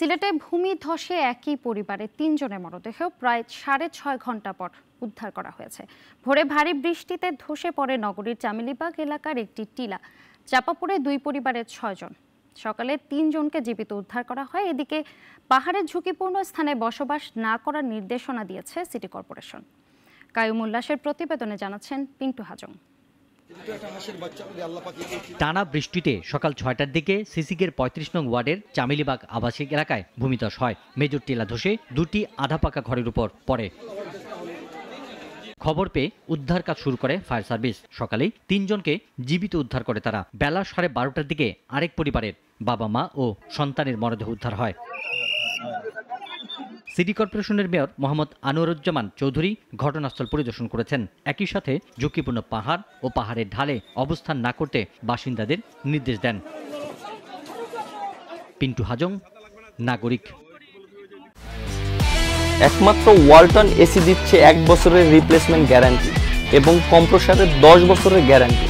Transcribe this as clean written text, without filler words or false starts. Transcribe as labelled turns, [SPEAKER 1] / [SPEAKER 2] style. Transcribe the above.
[SPEAKER 1] সিলেটে ভূমিধসে একই পরিবারের ৩ জনের মরদেহ প্রায় ৬.৫ ঘন্টা পর উদ্ধার করা হয়েছে। ভোরে ভারী বৃষ্টিতে ধসে পড়ে নগরীর চামেলিবাগ এলাকার একটি টিলা। চাপা পড়ে ২ পরিবারের ৬ জন। সকালে ৩ জনকে জীবিত উদ্ধার করা হয়। এদিকে পাহাড়ের ঝুঁকিপূর্ণ স্থানে বসবাস না করার নির্দেশনা দিয়েছে সিটি কর্পোরেশন। কায়ুম উল্লাসের প্রতিবেদনে জানাচ্ছেন পিন্টু হাজং।
[SPEAKER 2] টানা বৃষ্টিতে সকাল ৬টার দিকে সিসিকের ৩৫ নং ওয়ার্ডের চামেলিবাগ আবাসিক এলাকায় ভূমিধস হয়। মেজর টিলা ধসে ২টি আধা পাকা ঘরের উপর পড়ে। খবর পেয়ে উদ্ধার কাজ শুরু করে ফায়ার সার্ভিস। সকালেই ৩ জনকে জীবিত উদ্ধার করে তারা। বেলা 12:30টার দিকে আরেক পরিবারের বাবা মা ও সন্তানের মরদেহ উদ্ধার হয়। সিটি কর্পোরেশনের মেয়র মোহাম্মদ আনোয়ারুজ্জামান চৌধুরী ঘটনাস্থল পরিদর্শন করেছেন। একই সাথে ঝুঁকিপূর্ণ পাহাড় ও পাহাড়ের ঢালে অবস্থান না করতে বাসিন্দাদের নির্দেশ দেন। পিন্টু হাজং, নাগরিক।
[SPEAKER 3] একমাত্র ওয়ালটন এসি দিচ্ছে 1 বছরের রিপ্লেসমেন্ট গ্যারান্টি এবং কম্প্রেসারের 10 বছরের গ্যারান্টি।